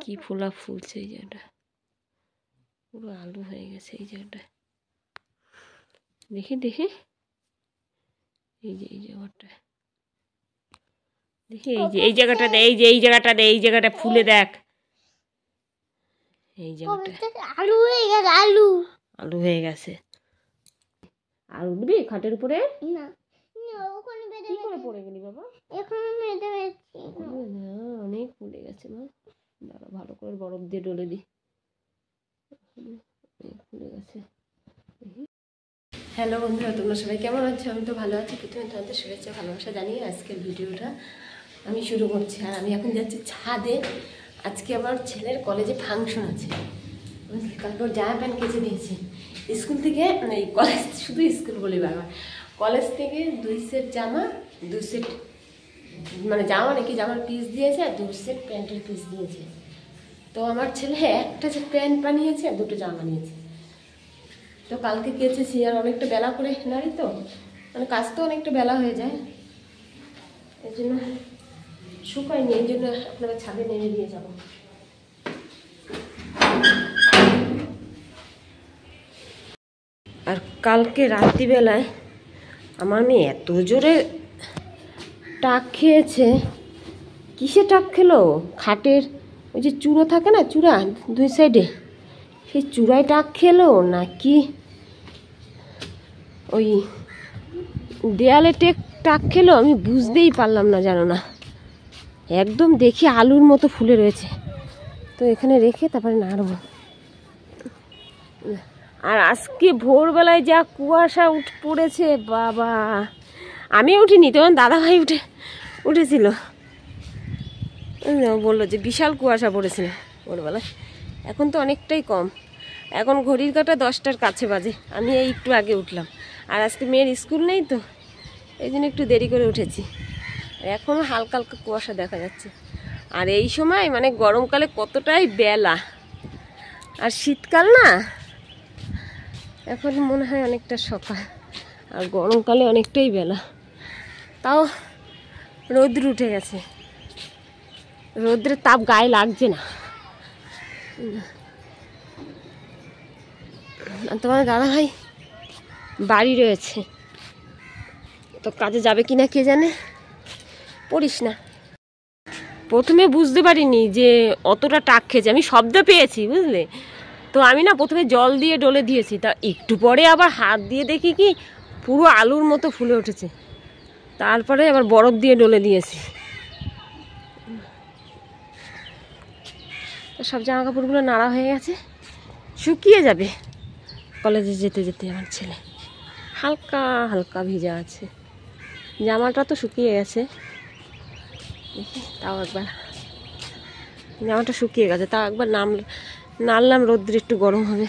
কি ফোলা ফুলছে এই জায়গাটা, পুরো আলু হয়ে গেছে এই জায়গাটা। দেখি দেখি এই যে এই জায়গাটা দেখি, এই যে এই জায়গাটা দে, এই যে এই জায়গাটা দে, এই জায়গাটা ফুলে দেখ, এই জায়গাটা আলু হয়ে গেছে। আলু আলু হয়ে গেছে। আর উঠবি খাটের উপরে? না ওখানে বেঁধে কি করে পড়ে গেলি বাবা? এখানে বেঁধে গেছি। অনেক ফুলে গেছে মা, দাঁড়া ভালো করে বরফ দিয়ে ডলে দি, ফুলে গেছে। হ্যালো বন্ধুরা, তোমরা সবাই কেমন আছো? আমি তো ভালো আছি। প্রথমে তোমাদের শুভেচ্ছা ভালোবাসা জানিয়ে আজকের ভিডিওটা আমি শুরু করছি। আর আমি এখন যাচ্ছি ছাদে। আজকে আমার ছেলের কলেজে ফাংশন আছে, কালকে ওর জামা প্যান্ট কেচে দিয়েছি স্কুল থেকে, এই কলেজ, শুধু স্কুল বলি বারবার, কলেজ থেকে 2 সেট জামা, 2 সেট মানে জামা নাকি জামার পিস দিয়েছে, আর 2 সেট প্যান্টের পিস দিয়েছে। তো আমার ছেলে একটা যে প্যান্ট বানিয়েছে আর 2টো জামা নিয়েছে। তো কালকে কেচেছি, আর অনেকটা বেলা করে নাড়ি তো, মানে কাজ তো অনেকটা বেলা হয়ে যায়, এই জন্য শুকায়নি, এই জন্য আপনারা ছাদে নেমে দিয়ে যাব। আর কালকে রাত্রিবেলায় আমার মেয়ে এত জোরে টাক খেয়েছে। কিসে টাক খেলো? খাটের ওই যে চূড়ো থাকে না, চূড়া 2 সাইডে, সেই চূড়ায় টাক খেলো নাকি ওই দেয়ালে টাক খেলো, আমি বুঝতেই পারলাম না, জানো না, একদম দেখি আলুর মতো ফুলে রয়েছে। তো এখানে রেখে তারপরে নাড়বো। আর আজকে ভোরবেলায় যা কুয়াশা পড়েছে বাবা, আমি উঠিনি, তখন দাদাভাই উঠেছিল, বললো যে বিশাল কুয়াশা পড়েছিল ভোরবেলায়। এখন তো অনেকটাই কম, এখন ঘড়ির কাঁটা 10টার কাছে বাজে, আমি এই একটু আগে উঠলাম। আর আজকে মেয়ের স্কুল নেই তো, এই জন্য একটু দেরি করে উঠেছি। এখনও হালকা হালকা কুয়াশা দেখা যাচ্ছে। আর এই সময় মানে গরমকালে কতটাই বেলা, আর শীতকাল না, এখন মনে হয় অনেকটা সকাল, আর গরমকালে অনেকটাই বেলা। তাও রৌদ্র উঠে গেছে, রৌদ্রের তাপ গায়ে লাগছে না। তোমার দাদাভাই বাড়ি রয়েছে, তো কাজে যাবে কিনা কে জানে। পড়িস না। প্রথমে বুঝতে পারিনি যে অতটা টাক খেয়েছে, আমি শব্দ পেয়েছি বুঝলে, তো আমি না প্রথমে জল দিয়ে ডলে দিয়েছি, তা একটু পরে আবার হাত দিয়ে দেখি কি পুরো আলুর মতো ফুলে উঠেছে, তারপরে আবার বরফ দিয়ে ডলে দিয়েছি। সব জামা কাপড়গুলো নাড়া হয়ে গেছে, শুকিয়ে যাবে কলেজে যেতে যেতে। আমার ছেলে হালকা হালকা ভিজা আছে, জামাটা তো শুকিয়ে গেছে, দেখি তাও একবার, জামাটা শুকিয়ে গেছে, তাও একবার নাড়লাম, রোদ্রে একটু গরম হবে।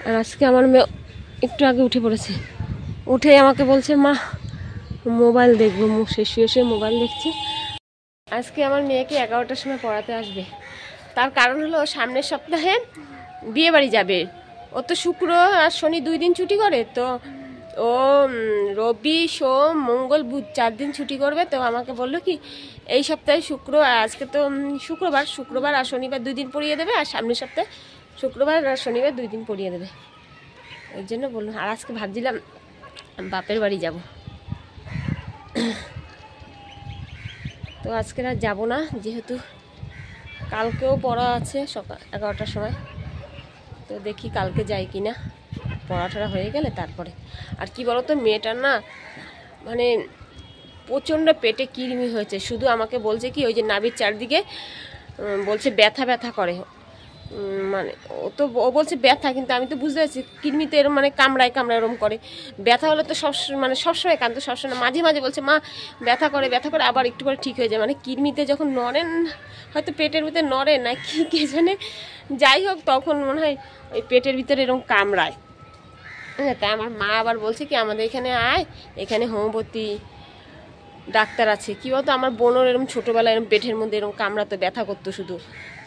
আর আজকে আমার মেয়ে একটু আগে উঠে পড়েছে, উঠেই আমাকে বলছে মা মোবাইল দেখবো, শুয়ে মোবাইল দেখছে। আজকে আমার মেয়েকে 11টার সময় পড়াতে আসবে, তার কারণ হলো সামনের সপ্তাহে বিয়ে বাড়ি যাবে। ও তো শুক্র আর শনি 2 দিন ছুটি করে, তো ও রবি সোম মঙ্গল বুধ 4 দিন ছুটি করবে। তো আমাকে বললো কি এই সপ্তাহে আজকে তো শুক্রবার আর শনিবার 2 দিন পড়িয়ে দেবে, আর সামনের সপ্তাহে শুক্রবার আর শনিবার 2 দিন পড়িয়ে দেবে, ওই জন্য বললো। আর আজকে ভাবছিলাম বাপের বাড়ি যাব, তো আজকে আর যাবো না, যেহেতু কালকেও পড়া আছে সকাল 11টার সময়। তো দেখি কালকে যাই কি না, পড়াটা হয়ে গেলে তারপরে। আর কি বলতো, মেয়েটার না মানে প্রচণ্ড পেটে কিরমি হয়েছে, শুধু আমাকে বলছে কি ওই যে নাভির চারদিকে বলছে ব্যথা ব্যথা করে, মানে ও বলছে ব্যথা, কিন্তু আমি তো বুঝতে পারছি কিরমিতে এরকম মানে কামড়ায় এরকম করে। ব্যথা হলে তো সবসময় কাঁদতো, সবসময় মাঝে মাঝে বলছে মা ব্যথা করে, আবার একটু করে ঠিক হয়ে যায়। মানে কিরমিতে যখন নড়েন, হয়তো পেটের ভিতরে নড়ে না কি কে জানে, যাই হোক তখন মনে হয় ওই পেটের ভিতরে এরকম কামড়ায়। হ্যাঁ, তাই আমার মা আবার বলছে কি আমাদের এখানে আয়, এখানে হোমিওপ্যাথি ডাক্তার আছে। কি বলতো, আমার বোনের এরকম ছোটোবেলায় এরকম পেটের মধ্যে এরকম কামড়াতো, ব্যথা করতো শুধু।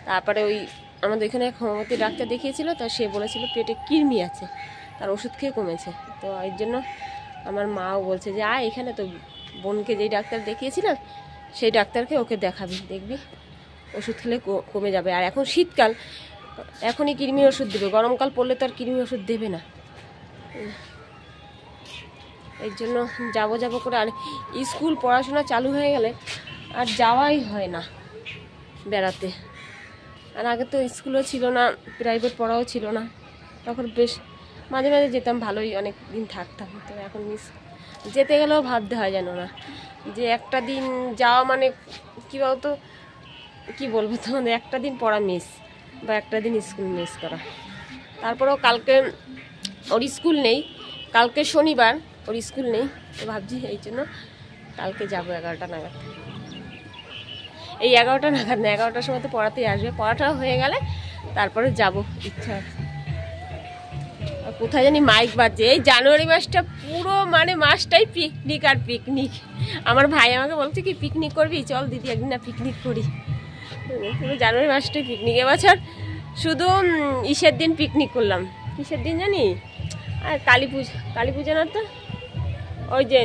তারপরে ওই আমাদের এখানে এক হোমিওপ্যাথি ডাক্তার দেখিয়েছিল, তো সে বলেছিল পেটে কিরমি আছে, তার ওষুধ খেয়ে কমেছে। তো এর জন্য আমার মাও বলছে যে এখানে তো বোনকে যেই ডাক্তার দেখিয়েছিলাম সেই ডাক্তারকে ওকে দেখাবি, দেখবি ওষুধ খেলে কমে যাবে। আর এখন শীতকাল, এখনই কৃমির ওষুধ দেবে, গরমকাল পড়লে তো আর কৃমির ওষুধ দেবে না। এর জন্য যাবো করে, আর স্কুল পড়াশোনা চালু হয়ে গেলে আর যাওয়াই হয় না বেড়াতে। আর আগে তো স্কুলও ছিল না, প্রাইভেট পড়াও ছিল না, তখন বেশ মাঝে মাঝে যেতাম, ভালোই অনেক দিন থাকতাম। তো এখন যেতে গেলেও ভাবতে হয় যেন না, যে একটা দিন যাওয়া মানে কী বলতো, কী বলবো তোমাদের, একটা দিন পড়া মিস বা একটা দিন স্কুল মিস করা। তারপরেও কালকে ওর স্কুল নেই, কালকে শনিবার ওর স্কুল নেই, তো ভাবছি এই জন্য কালকে যাবো 11টা নাগাদ। এই 11টা নাগাদ না, 11টার সময় তো পড়াতেই আসবে, পড়াটাও হয়ে গেলে তারপরে যাব, ইচ্ছা আছে। আর কোথায় জানি মাইক বাজছে, এই জানুয়ারি মাসটা পুরো মানে মাসটাই পিকনিক আর পিকনিক। আমার ভাই আমাকে বলছে কি পিকনিক করবি, চল দিদি একদিন না পিকনিক করি। পুরো জানুয়ারি মাসটাই পিকনিক। এবছর শুধু ইসের দিন পিকনিক করলাম, কিসের দিন জানি, আর কালী পূজা না তো, ওই যে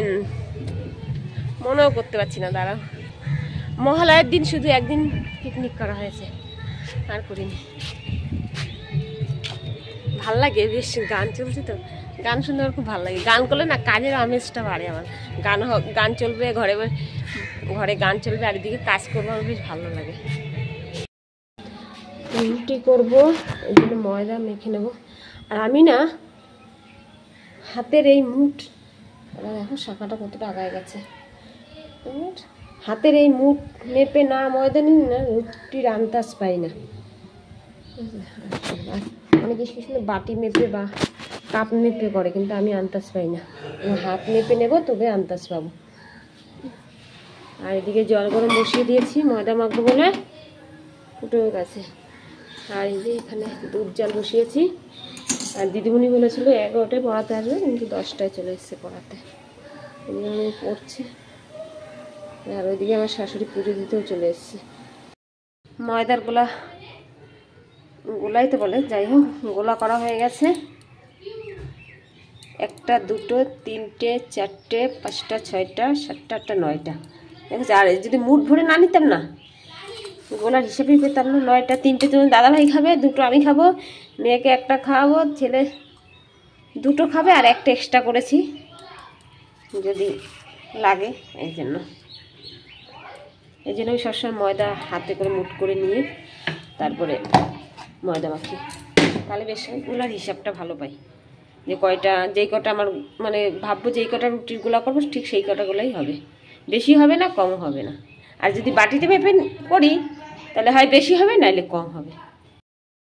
মনেও করতে পারছি না, দাঁড়াও, মহালয়ার দিন শুধু একদিন পিকনিক করা হয়েছে, আর করিনি। ভাল লাগে, বেশ গান চলছে তো, গান শুনতে আমার খুব ভালো লাগে। গান করলে না কাজের আমেজটা বাড়ে আমার। গান চলবে, ঘরে গান চলবে, আর এদিকে কাজ করবো, আমার বেশ ভালো লাগে। রুটি করবো, এই জন্য ময়দা মেখে নেবো। আর আমি না হাতের এই মুঠ, দেখো শাখাটা কতটা আগায় গেছে, হাতের এই মুঠ মেপে না ময়দা নিন না রুটির আন্দাজ পাই না। অনেকে কি সুন্দর বাটি মেপে বা কাপ মেপে করে, কিন্তু আমি আন্দাজ পাই না, হাত মেপে নেব তবে আন্দাজ পাবো। আর এদিকে জল গরম বসিয়ে দিয়েছি ময়দা মাখবো বলে, ফুটেও গেছে। আর এই যে এখানে দুধ জল বসিয়েছি। আর দিদিমণি বলেছিল 11টায় পড়াতে আসবে, কিন্তু 10টায় চলে এসছে পড়াতে, আমি পড়ছি। আর ওইদিকে আমার শাশুড়ি পুজো দিতেও চলে এসছে। ময়দার গোলাই তো বলে, যাই হোক গোলা করা হয়ে গেছে। 1টা 2টো 3টে 4টে 5টা 6টা 7টা 8টা 9টা দেখেছি। আর যদি মুঠ ভরে না নিতাম না, গোলার হিসেবেই পেতাম না। 9টা, 3টে তো দাদাভাই খাবে, 2টো আমি খাবো, মেয়েকে 1টা খাওয়াবো, ছেলে 2টো খাবে, আর 1টা এক্সট্রা করেছি যদি লাগে। এই জন্য আমি সবসময় ময়দা হাতে করে মুঠ করে নিয়ে তারপরে ময়দা মাখি, তাহলে বেশ গোলার হিসাবটা ভালো পাই, যে যেই কটা আমার মানে ভাববো যেই কটা রুটির গোলা করবো ঠিক সেই কটা গোলাই হবে, বেশি হবে না কম হবে না। আর যদি বাটিতে মেপে করি তাহলে হয় বেশি হবে, নাহলে কম হবে।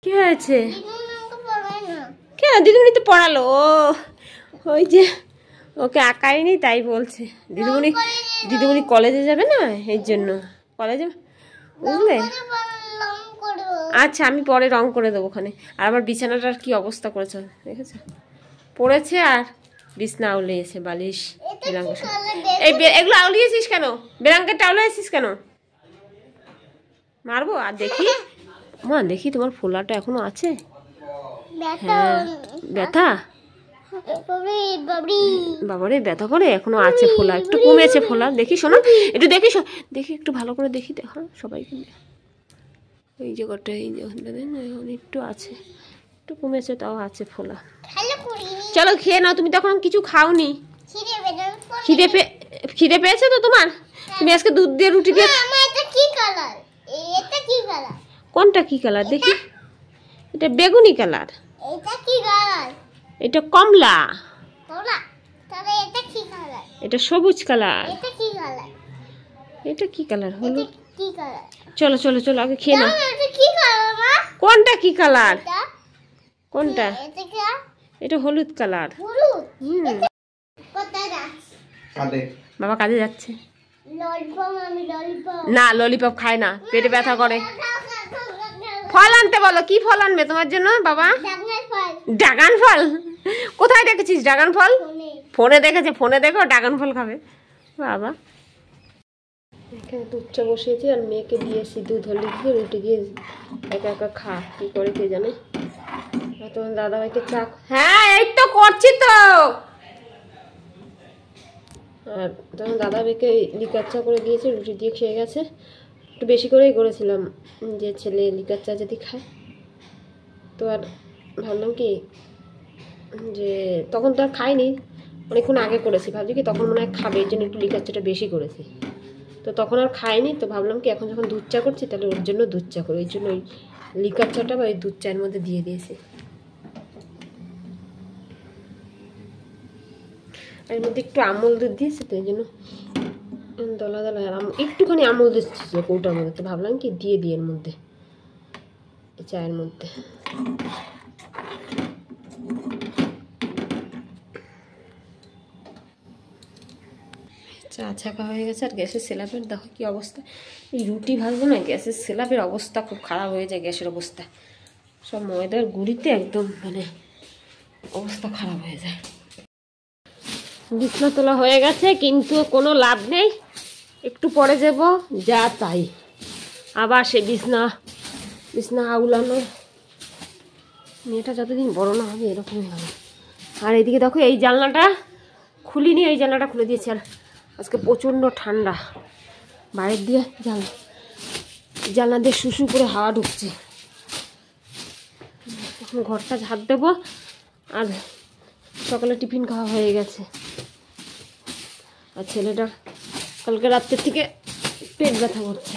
কি হয়েছে? কেন দিদিমণি তো পড়ালো, ওই যে ওকে আঁকায়নি তাই বলছে। দিদিমণি কলেজে যাবে না, এই জন্য কলেজে, বুঝলে? আচ্ছা আমি পরে রং করে দেবো ওখানে। আর আমার বিছানাটার কি অবস্থা করেছে দেখেছো, পড়েছে আর বিছনা আউলিয়েছে, বালিশ এগুলো আউলিয়েছিস কেন? বেরাঙ্কেরটা আউলিয়েছিস কেন? মারবো। আর দেখি মা, দেখি তোমার ফোলাটা এখনো আছে? হ্যাঁ, ব্যথা, বাবারে ব্যথা করে এখনো আছে, ফোলা একটু কমেছে, ফোলা দেখি শোনো, একটু দেখি একটু ভালো করে দেখি, দেখা সবাইকে। এই জায়গাটা, এই একটু আছে, একটু কমেছে, তাও আছে ফোলা। চলো খেয়ে নাও, তুমি তখন কিছু খাওনি, খিদে পেয়েছে তো তোমার? তুমি আজকে দুধ দিয়ে রুটি দিয়ে, কোনটা কি কালার দেখি? এটা বেগুনি কালার, এটা কমলা, এটা সবুজ কালার, এটা কি কালার হলো? চলো চলো চলো আগে খেয়ে নাও। কোনটা কি কালার? কোনটা? এটা হলুদ কালার। বাবা কাজে যাচ্ছে না, ললিপপ খায় না, পেটে ব্যথা করে। ফল আনতে বলো, কি ফল আনবে তোমার জন্য বাবা? ড্রাগন ফল? কোথায় দেখেছিস ড্রাগন ফল? ফোনে দেখেছে, ফোনে দেখো ড্রাগন ফল খাবে বাবা। এখানে দুধটা বসিয়েছি আর মেয়েকে দিয়েছি, দুধ হলে দিয়ে রুটি দিয়ে একা একা খা, কি করে কে জানে। তোমার দাদাভাইকে চা, হ্যাঁ এই তো করছি তো, আর তখন দাদা বেঁকে লিকার চা করে দিয়েছে, রুটি দিয়ে খেয়ে গেছে। একটু বেশি করেই করেছিলাম যে ছেলে লিকার চা যদি খায়। তো আর ভাবলাম কি যে তখন তো আর খাইনি, অনেকক্ষণ আগে করেছি, ভাবছি কি তখন মনে হয় খাবে, এই জন্য একটু লিকার চাটা বেশি করেছি। তো তখন আর খাইনি, তো ভাবলাম কি এখন যখন দুধ চা করছি তাহলে ওর জন্য দুধ চা করি, ওই জন্য ওই লিকার চাটা বা ওই দুধ চায়ের মধ্যে দিয়ে দিয়েছি। এর মধ্যে একটু আমুল দুধ দিয়েছি, তো এই জন্য দলা দলা একটুখানি আমুল দুধ ছিল কৌটার মধ্যে, তো ভাবলাম কি দিয়ে দিই এর মধ্যে, চায়ের মধ্যে। চা ছাকা হয়ে গেছে। আর গ্যাসের স্ল্যাবের দেখো কি অবস্থা, এই রুটি ভাজবো না, গ্যাসের স্ল্যাবের অবস্থা খুব খারাপ হয়ে যায়। গ্যাসের অবস্থা সব ময়দার গুঁড়িতে একদম মানে অবস্থা খারাপ হয়ে যায়। বিছনা তোলা হয়ে গেছে, কিন্তু কোনো লাভ নেই, একটু পরে যাব যা তাই, আবার সে বিছনা আউলানো। মেয়েটা যতদিন বড় না হবে এরকমই হবে। আর এইদিকে দেখো এই জানলাটা খুলিনি, এই জানলাটা খুলে দিয়েছি। আর আজকে প্রচণ্ড ঠান্ডা, বাইরের দিয়ে জানলা দিয়ে শুশু করে হাওয়া ঢুকছে। এখন ঘরটা ঝাড় দেবো। আর সকালে টিফিন খাওয়া হয়ে গেছে। আর ছেলেটার কালকে রাত্রের থেকে পেট ব্যথা করছে,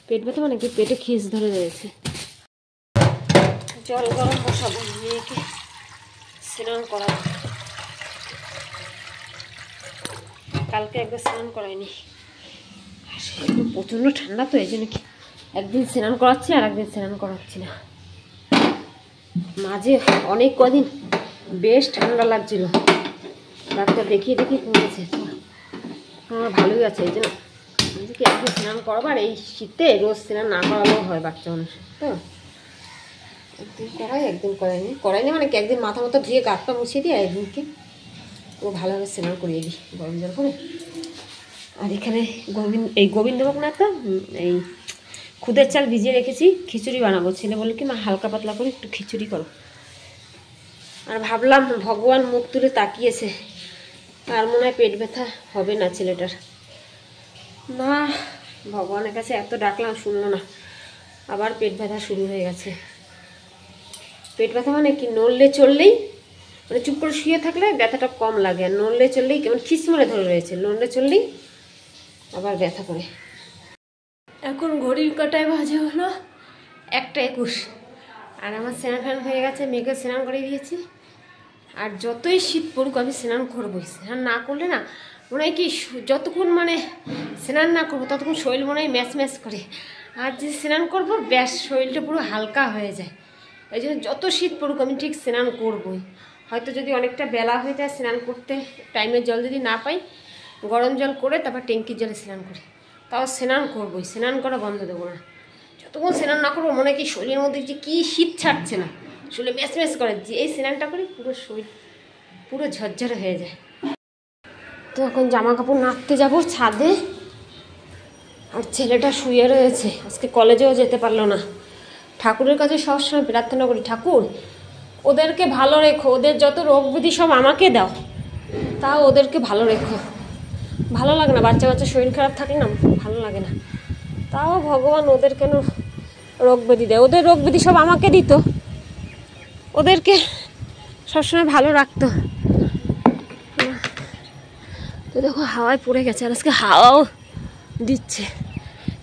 পেট ব্যথা মানে কি পেটে খিস ধরে রয়েছে। জল গরম বসাবো, মেয়েকে স্নান করাবো। কালকে একবার স্নান করাইনি, প্রচণ্ড ঠান্ডা, তো এই জন্য কি একদিন স্নান করাচ্ছি আর একদিন স্নান করাচ্ছি না। মাঝে অনেক কদিন বেশ ঠান্ডা লাগছিল, ডাক্তার দেখিয়ে কমেছে, আমার ভালোই আছে। এই জন্য কি একদিন স্নান করাবো, আর এই শীতে রোজ স্নান না করালেও হয় বাচ্চা মানুষ, তো একদিন করাই একদিন করাইনি মানে কি একদিন মাথা মতো ধুয়ে গা পা মুছিয়ে দিই, আর একদিনকে ও ভালোভাবে স্নান করিয়ে দিই গরম জল করে। আর এখানে গোবিন্দভোগ না তো এই খুদের চাল ভিজিয়ে রেখেছি, খিচুড়ি বানাবো। ছেলে বলে কি মা হালকা পাতলা করে একটু খিচুড়ি করো। আর ভাবলাম ভগবান মুখ তুলে তাকিয়েছে, আর মনে হয় পেট ব্যথা হবে না ছেলেটার। না, ভগবানের কাছে এত ডাকলাম শুনলো না, আবার পেট ব্যথা শুরু হয়ে গেছে। পেট ব্যথা মানে কি নড়লে চললেই, মানে চুপ করে শুয়ে থাকলে ব্যথাটা কম লাগে, আর নড়লে চললেই কেমন খিসমরে ধরে রয়েছে, নড়লে চললেই আবার ব্যথা করে। এখন ঘড়ির কাটায় বাজে হলো 1:21, আর আমার স্নান ফ্যান হয়ে গেছে, মেয়েকে স্নান করে দিয়েছি। আর যতই শীত পড়ুক আমি স্নান করবোই, স্নান না করলে না মনে হয় কি যতক্ষণ মানে স্নান না করবো ততক্ষণ শরীর মনে হয় ম্যাচ করে, আর যে স্নান করবো ব্যাস শরীরটা পুরো হালকা হয়ে যায়। এই জন্য যত শীত পড়ুক আমি ঠিক স্নান করবোই। হয়তো যদি অনেকটা বেলা হয়ে যায় স্নান করতে, টাইমের জল যদি না পাই, গরম জল করে তারপর ট্যাঙ্কির জলে স্নান করি, তাও স্নান করবোই, স্নান করা বন্ধ দেবো না। যতক্ষণ স্নান না করবো মনে হয় কি শরীরের মধ্যে যে কী শীত ছাড়ছে না, শরীরে ম্যাচ করে, যে এই স্নানটা করি পুরো শরীর পুরো ঝরঝরে হয়ে যায়। তো এখন জামা কাপড় নাড়তে যাবো ছাদে। আর ছেলেটা শুয়ে রয়েছে, আজকে কলেজেও যেতে পারলো না। ঠাকুরের কাছে সবসময় প্রার্থনা করি, ঠাকুর ওদেরকে ভালো রেখো, ওদের যত রোগ ব্যাধি সব আমাকে দাও, তাও ওদেরকে ভালো রেখো। ভালো লাগে না, বাচ্চা শরীর খারাপ থাকলে না ভালো লাগে না, তাও ভগবান ওদের কেন রোগ ব্যাধি দেয়, ওদের রোগ ব্যাধি সব আমাকে দিত, ওদেরকে সবসময় ভালো রাখতো। তো দেখো হাওয়ায় পড়ে গেছে, আর আজকে হাওয়াও দিচ্ছে।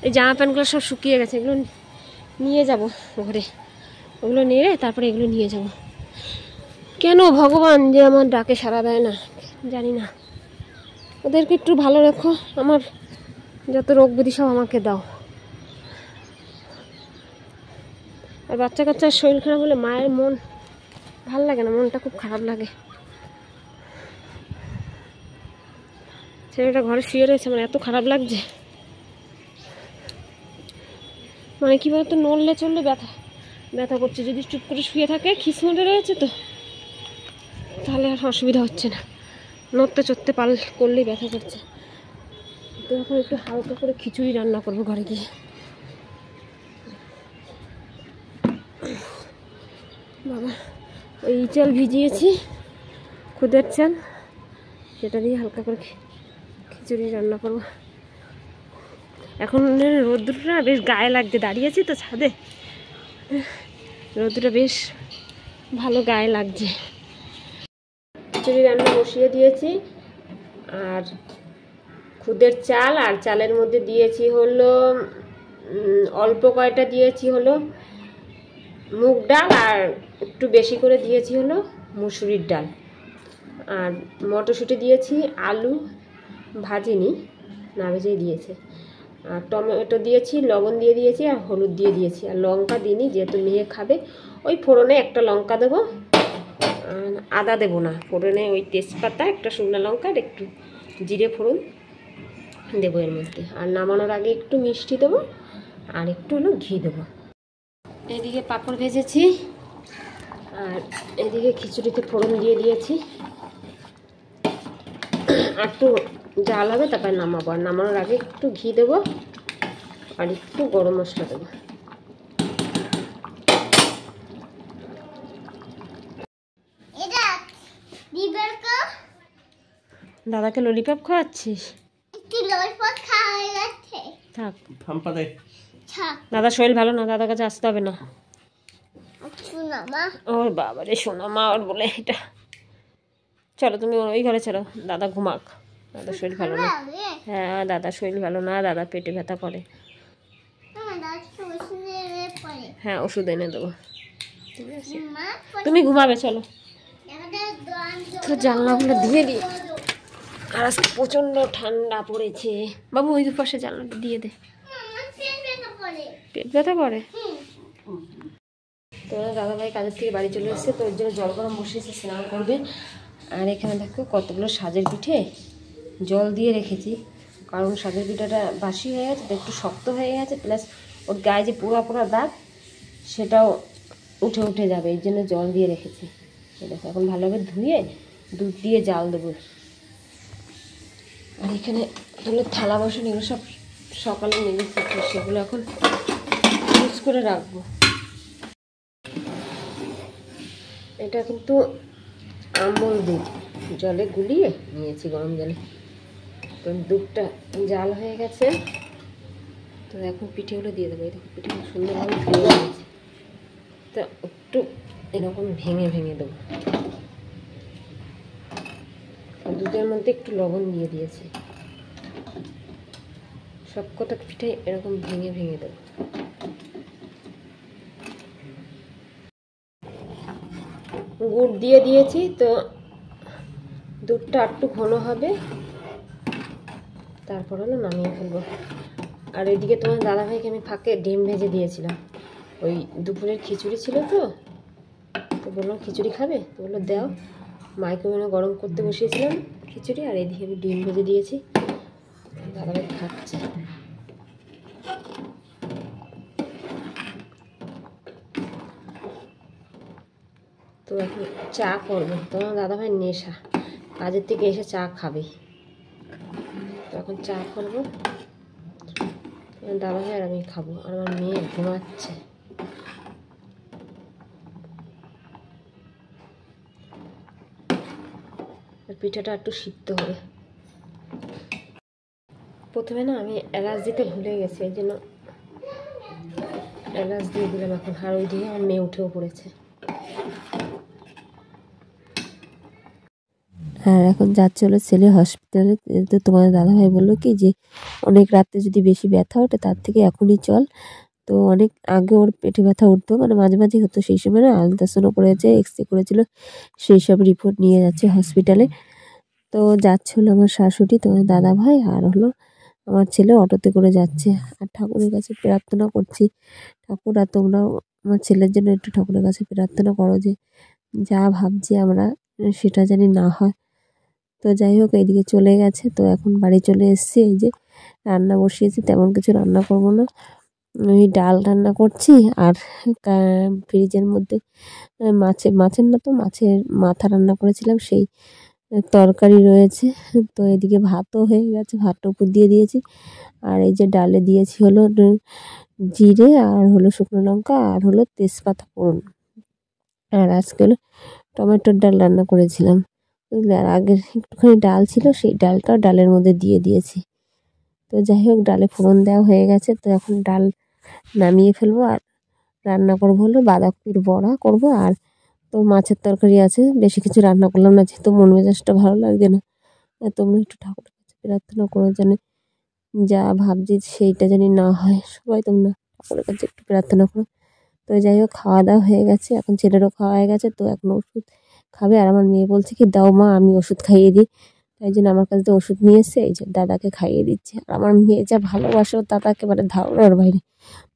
এই জামা প্যান্টগুলো সব শুকিয়ে গেছে, এগুলো নিয়ে যাব ঘরে, ওগুলো নেড়ে তারপরে এগুলো নিয়ে যাব। কেন ভগবান যে আমার ডাকে সাড়া দেয় না জানি না, ওদেরকে একটু ভালো রেখো, আমার যত রোগ ব্যাধি সব আমাকে দাও। আর বাচ্চা কাচ্চার শরীর খারাপ হলে মায়ের মন ভাল লাগে না, মনটা খুব খারাপ লাগে। ছেলেটা ঘরে শুয়ে রয়েছে, আমার এত খারাপ লাগছে। মানে কী বলতো, নড়লে চললে ব্যথা করছে, যদি চুপ করে শুয়ে থাকে খিসমটে রয়েছে তো তাহলে আর অসুবিধা হচ্ছে না, নড়তে চড়তে করলেই ব্যথা করছে। তো এখন একটু হালকা করে খিচুড়ি রান্না করবো ঘরে গিয়ে। বাবা ওই চাল ভিজিয়েছি, খুদের চাল, সেটা দিয়ে হালকা করে খিচুড়ি রান্না করবো। এখন রোদ্দুরটা বেশ গায়ে লাগছে, দাঁড়িয়েছি তো ছাদে, রোদ্দুরটা বেশ ভালো গায়ে লাগছে। খিচুড়ি রান্না বসিয়ে দিয়েছি, আর খুদের চাল, আর চালের মধ্যে দিয়েছি হলো অল্প কয়টা দিয়েছি হলো মুগ ডাল, আর একটু বেশি করে দিয়েছি হলো মুসুরির ডাল, আর মটরশুঁটি দিয়েছি, আলু ভাজিনি, না ভেজেই দিয়েছে, আর টমেটো দিয়েছি, লবণ দিয়ে দিয়েছি, আর হলুদ দিয়ে দিয়েছি, আর লঙ্কা দিইনি যেহেতু মেয়ে খাবে। ওই ফোড়নে একটা লঙ্কা দেবো, আদা দেবো না, ফোড়নে ওই তেজপাতা, একটা শুকনো লঙ্কা, আর একটু জিরে ফোড়ন দেবো এর মধ্যে। আর নামানোর আগে একটু মিষ্টি দেবো, আর একটু হলো ঘি দেবো। এদিকে পাঁপড় ভেজেছি, আর এদিকে খিচুড়িতে ফোড়ন দিয়ে দিয়েছি। একটু জাল হবে, তারপর নামাবো, আর নামানোর আগে একটু ঘি দেবো, আর একটু গরম মশলা দেবো। দাদাকে ললিপপ খাওয়াচ্ছিস? থাক, দাদা শরীর ভালো না, দাদার কাছে আসতে হবে না। ওর বাবা রে, সোনা মা ওর বলে এটা। চলো তুমি ওই ঘরে চলো, দাদা ঘুমাক, দাদা শরীর ভালো না। হ্যাঁ, দাদা শরীর ভালো না, দাদা পেটে ব্যথা করে। হ্যাঁ, ওষুধ এনে দেবো, ঠিক আছে, তুমি ঘুমাবে, চলো। তো জানলাগুলো দিয়ে দিই, আর আজকে প্রচণ্ড ঠান্ডা পড়েছে। বাবু ওই দুপাশে জানলাটা দিয়ে দে, পেট ব্যথা করে। তো দাদাভাই কাজের থেকে বাড়ি চলে এসেছে, তো ওর জন্য জল গরম বসিয়েছে, স্নান করবে। আর এখানে দেখো কতগুলো সাজের পিঠে জল দিয়ে রেখেছি, কারণ সাজের পিঠাটা বাসি হয়ে গেছে, তো একটু শক্ত হয়ে গেছে, প্লাস ওর গায়ে যে পোড়া পোড়া দাগ সেটাও উঠে উঠে যাবে, এই জন্য জল দিয়ে রেখেছি। দেখো এখন ভালোভাবে ধুয়ে দুধ দিয়ে জাল দেবো। আর এখানে হলো থালা বাসন, এগুলো সব সকালে মেজেছি, সেগুলো এখন ইউজ করে রাখবো। এটা কিন্তু আমল দুধ জলে গুলিয়ে নিয়েছি, গরম জলে, তো দুধটা জাল হয়ে গেছে। তো এখন পিঠেগুলো দিয়ে দেবো। এই দেখো পিঠেগুলো সুন্দরভাবে ভেঙে নিয়েছি, তো একটু এরকম ভেঙে ভেঙে দেবো। দুধের মধ্যে একটু লবণ দিয়ে দিয়েছি, সবকটা পিঠে এরকম ভেঙে ভেঙে দেবো। গুড় দিয়ে দিয়েছি, তো দুধটা একটু ঘন হবে, তারপর হলো নামিয়ে ফেলবো। আর এদিকে তোমার দাদাভাইকে আমি ফাঁকে ডিম ভেজে দিয়েছিলাম, ওই দুপুরের খিচুড়ি ছিল, তো বললাম খিচুড়ি খাবে, তো বললো দাও। মাইক্রোওভেনে গরম করতে বসিয়েছিলাম খিচুড়ি, আর এদিকে আমি ডিম ভেজে দিয়েছি, দাদাভাই খাচ্ছে। তো এখন চা করবো, তোমার দাদাভাই নেশা, কাজের থেকে এসে চা খাবে, তো এখন চা করবো, দাদাভাই আর আমি খাবো, আর আমার মেয়ে ঘুমাচ্ছে। পিঠাটা একটু সিদ্ধ হবে। প্রথমে না আমি এলাচ দিতে ভুলে গেছি, এই জন্য এলাচ দিয়ে দিলাম এখন। আর ওই দিকে আমার মেয়ে উঠেও পড়েছে। আর এখন যাচ্ছে হলো ছেলে হসপিটালে। তো তোমার দাদাভাই বললো কি যে অনেক রাতে যদি বেশি ব্যথা ওঠে তার থেকে এখনই চল। তো অনেক আগে ওর পেটে ব্যথা উঠতো, মানে মাঝে মাঝে হতো, সেই সময় না আলট্রাসাউন্ড করেছে, এক্সরে করেছিল, সেই সব রিপোর্ট নিয়ে যাচ্ছে হসপিটালে। তো যাচ্ছে হলো আমার শাশুড়ি, তোমার দাদাভাই, আর হলো আমার ছেলে অটোতে করে যাচ্ছে। আর ঠাকুরের কাছে প্রার্থনা করছি, ঠাকুর আর তোমরাও আমার ছেলের জন্য একটু ঠাকুরের কাছে প্রার্থনা করো যে যা ভাবছি আমরা সেটা জানি না হয়। তো যাই হোক, এইদিকে চলে গেছে, তো এখন বাড়ি চলে এসেছি। এই যে রান্না বসিয়েছি, তেমন কিছু রান্না করব না, ওই ডাল রান্না করছি। আর ফ্রিজের মধ্যে মাছের না, তো মাছের মাথা রান্না করেছিলাম, সেই তরকারি রয়েছে। তো এদিকে ভাতও হয়ে গেছে, ভাতটা উপর দিয়ে দিয়েছি। আর এই যে ডালে দিয়েছি হলো জিরে, আর হলো শুকনো লঙ্কা, আর হলো তেজপাতা ফোড়ন। আর আজকে হলো টমেটোর ডাল রান্না করেছিলাম। বুঝলে। আর আগের একটুখানি ডাল ছিল, সেই ডালটাও ডালের মধ্যে দিয়ে দিয়েছি। তো যাই হোক, ডালে ফোড়ন দেওয়া হয়ে গেছে। তো এখন ডাল নামিয়ে ফেলবো আর রান্না করবো হলো বাঁধাকপির বড়া করব। আর তো মাছের তরকারি আছে, বেশি কিছু রান্না করলাম না, যেহেতু মন মেজাজটা ভালো লাগছে না। আর তোমরা একটু ঠাকুরের কাছে প্রার্থনা করো যেন যা ভাবছি সেইটা জানি না হয়। সবাই তোমরা ঠাকুরের কাছে একটু প্রার্থনা করো। তো যাই হোক, খাওয়া দাওয়া হয়ে গেছে, এখন ছেলেরও খাওয়া হয়ে গেছে। তো এখন ওষুধ খাবে। আর আমার মেয়ে বলছে কি, দাও মা আমি ওষুধ খাইয়ে দিই। তাই জন্য আমার কাছে ওষুধ নিয়ে এসছে, এই যে দাদাকে খাইয়ে দিচ্ছে। আর আমার মেয়ে যা ভালোবাসে ওর দাদাকে, মানে ধারণার বাইরে।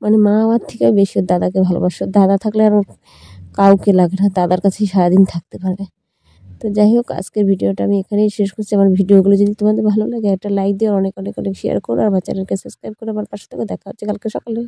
মানে মা আমার থেকে বেশি ওর দাদাকে ভালোবাসে। ওর দাদা থাকলে আর ওর কাউকে লাগে না, দাদার কাছেই সারাদিন থাকতে পারে। তো যাই হোক, আজকের ভিডিওটা আমি এখানেই শেষ করছি। আমার ভিডিওগুলো যদি তোমাদের ভালো লাগে একটা লাইক দিয়ে অনেক অনেক অনেক শেয়ার করো। আর আমার চ্যানেলকে সাবস্ক্রাইব করে আমার পাশে থেকে দেখা হচ্ছে কালকে সকালে।